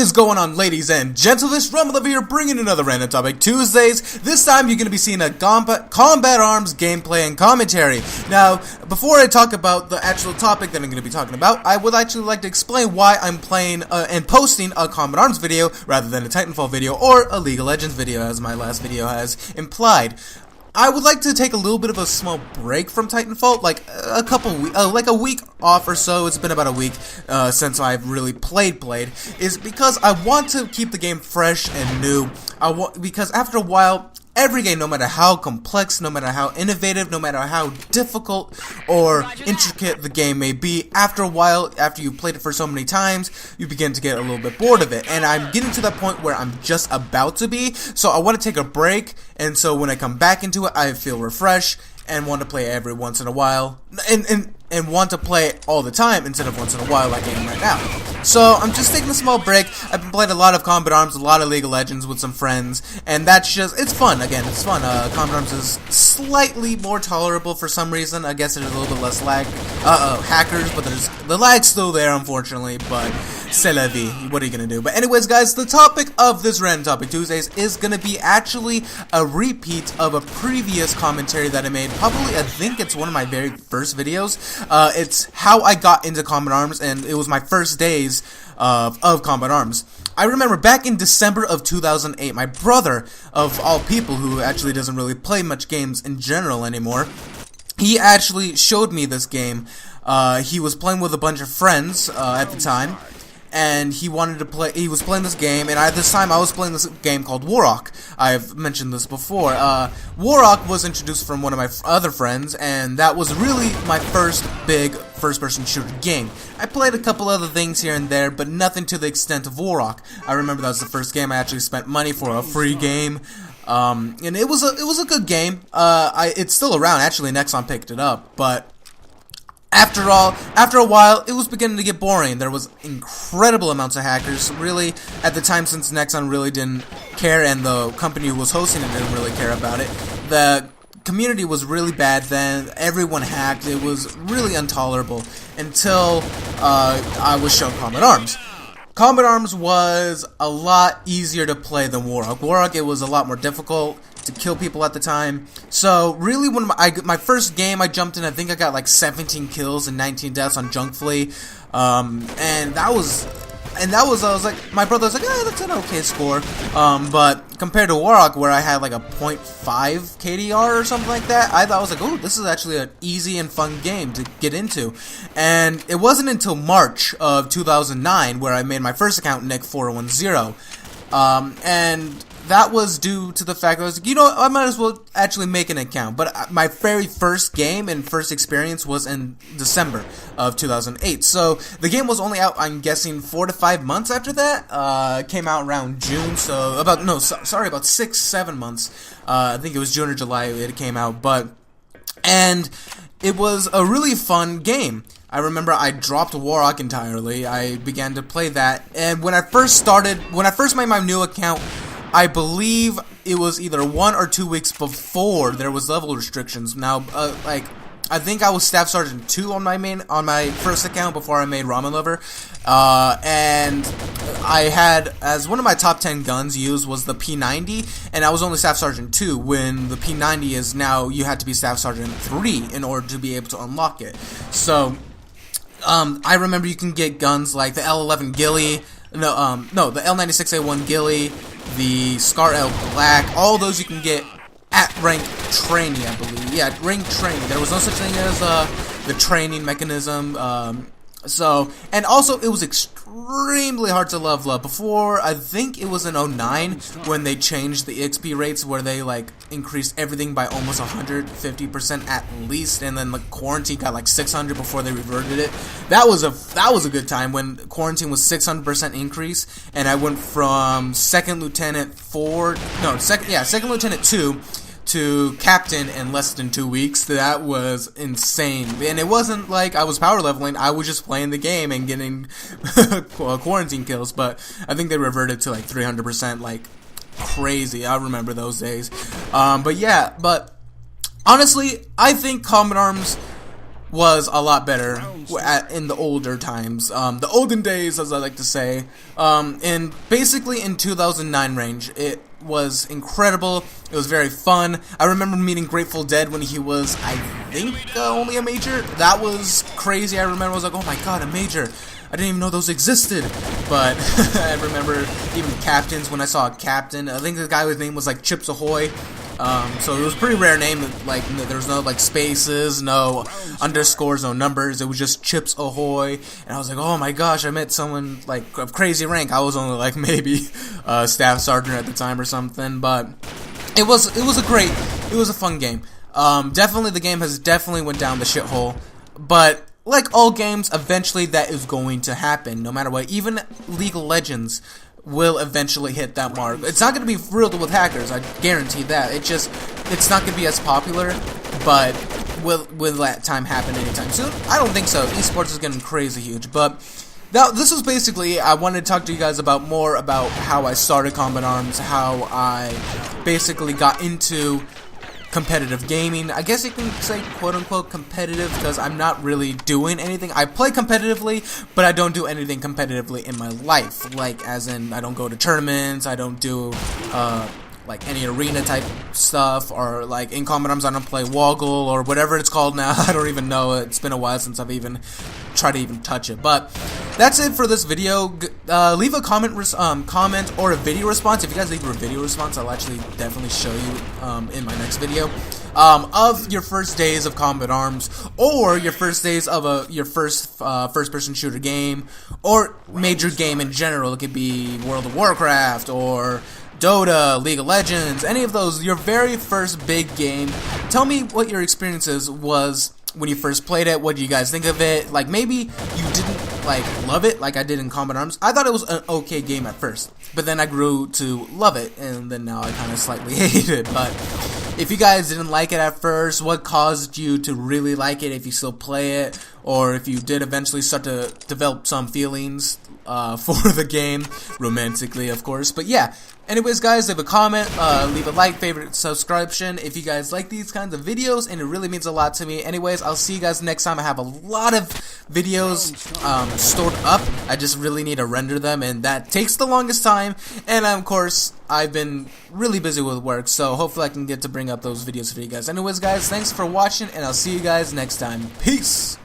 Is going on, ladies and gentlemen? Ramenlver here, bringing another Random Topic Tuesdays. This time you're going to be seeing a combat arms gameplay and commentary. Now, before I talk about the actual topic that I'm going to be talking about, I would actually like to explain why I'm playing and posting a combat arms video rather than a Titanfall video or a League of Legends video, as my last video has implied. I would like to take a little bit of a small break from Titanfall, like a week off or so. It's been about a week since I've really played, is because I want to keep the game fresh and new. Because after a while, every game, no matter how complex, no matter how innovative, no matter how difficult or intricate the game may be, after a while, after you've played it for so many times, you begin to get a little bit bored of it. And I'm getting to that point where I'm just about to be, so I want to take a break, and so when I come back into it, I feel refreshed and want to play every once in a while, and want to play all the time instead of once in a while like I am right now. So I'm just taking a small break. I've been playing a lot of Combat Arms, a lot of League of Legends with some friends, and that's just, it's fun. Again, it's fun. Combat Arms is slightly more tolerable for some reason. I guess there's a little bit less lag. Hackers, but the lag's still there, unfortunately, but c'est la vie. What are you gonna do? But anyways, guys, the topic of this Random Topic Tuesdays is gonna be actually a repeat of a previous commentary that I made. Probably, I think it's one of my very first videos. It's how I got into Combat Arms, and it was my first days of Combat Arms. I remember back in December of 2008, my brother, of all people, who actually doesn't really play much games in general anymore, he actually showed me this game. He was playing with a bunch of friends at the time, and he wanted to play. He was playing this game, and at this time I was playing this game called Warrock. I've mentioned this before. Warrock was introduced from one of my other friends, and that was really my first big first-person shooter game. I played a couple other things here and there, but nothing to the extent of Warrock. I remember that was the first game I actually spent money for a free game. And it was a good game. It's still around. Actually, Nexon picked it up, but after a while, it was beginning to get boring. There was incredible amounts of hackers. Really, at the time, since Nexon really didn't care, and the company who was hosting it didn't really care about it, the community was really bad then. Everyone hacked. It was really intolerable until I was shown Combat Arms. Combat Arms was a lot easier to play than Warrock. Warrock, it was a lot more difficult to kill people at the time. So really, when my first game I jumped in, I think I got like 17 kills and 19 deaths on Junk Flea, and that was I was like, my brother was like, that's an okay score, but compared to Warrock, where I had like a 0.5 KDR or something like that, I was like, oh, this is actually an easy and fun game to get into. And it wasn't until March of 2009 where I made my first account, Nick410, and that was due to the fact that I was like, you know, I might as well actually make an account. But my very first game and first experience was in December of 2008. So the game was only out, I'm guessing, 4 to 5 months after that. Came out around June, so about 6-7 months. I think it was June or July it came out. And it was a really fun game. I remember I dropped Warrock entirely. I began to play that, and when I first made my new account, I believe it was either 1 or 2 weeks before there was level restrictions. Now, I think I was Staff Sergeant 2 on my first account before I made Ramenlver, and I had, as one of my top 10 guns used was the P90, and I was only Staff Sergeant 2, when the P90 is now, you had to be Staff Sergeant 3 in order to be able to unlock it. So, I remember you can get guns like the L11 Ghillie, the L96A1 Ghillie, the Scar L Black, all those you can get at rank training, I believe. Yeah, rank training. There was no such thing as the training mechanism. And also it was extremely hard to level up. Before, I think it was in 09 when they changed the XP rates, where they like increased everything by almost 150% at least, and then the quarantine got like 600 before they reverted it. That was a good time when quarantine was 600% increase, and I went from second lieutenant 2 to captain in less than 2 weeks. That was insane. And it wasn't like I was power leveling, I was just playing the game and getting quarantine kills, but I think they reverted to like 300%, like crazy. I remember those days. But honestly, I think Combat Arms was a lot better in the older times, the olden days, as I like to say. And basically in 2009 range, it was incredible. It was very fun. I remember meeting Grateful Dead when he was, I think, only a major. That was crazy. I remember I was like, oh my god, a major. I didn't even know those existed. But I remember even captains when I saw a captain. I think the guy's name was like Chips Ahoy. So it was a pretty rare name. Like there was no like spaces, no underscores, no numbers. It was just Chips Ahoy, and I was like, oh my gosh, I met someone like of crazy rank. I was only like maybe staff sergeant at the time or something, but it was a fun game. Definitely the game has definitely went down the shithole, but like all games, eventually that is going to happen, no matter what. Even League of Legends will eventually hit that mark. It's not going to be riddled with hackers, I guarantee that. It's not going to be as popular, but will that time happen anytime soon? I don't think so. Esports is getting crazy huge, but now this was basically, I wanted to talk to you guys about more about how I started Combat Arms, how I basically got into competitive gaming. I guess you can say quote-unquote competitive because I'm not really doing anything. I play competitively, but I don't do anything competitively in my life. Like, as in, I don't go to tournaments, I don't do, like, any arena type stuff, or, like, in Combat Arms I don't play Woggle, or whatever it's called now. I don't even know. It's been a while since I've even tried to even touch it. But that's it for this video. Leave a comment or a video response. If you guys leave a video response, I'll actually definitely show you in my next video of your first days of Combat Arms, or your first days of your first-person shooter game, or major game in general. It could be World of Warcraft or Dota, League of Legends, any of those. Your very first big game. Tell me what your experiences was when you first played it. What do you guys think of it? Like, maybe you didn't like love it like I did in Combat Arms. I thought it was an okay game at first, but then I grew to love it, and then now I kind of slightly hate it. But if you guys didn't like it at first, what caused you to really like it if you still play it, or if you did eventually start to develop some feelings for the game, romantically of course. But yeah, anyways guys, leave a comment, leave a like, favorite, subscription if you guys like these kinds of videos, and it really means a lot to me. Anyways, I'll see you guys next time. I have a lot of videos stored up. I just really need to render them, and that takes the longest time, and of course I've been really busy with work, so hopefully I can get to bring up those videos for you guys. Anyways guys, thanks for watching, and I'll see you guys next time. Peace!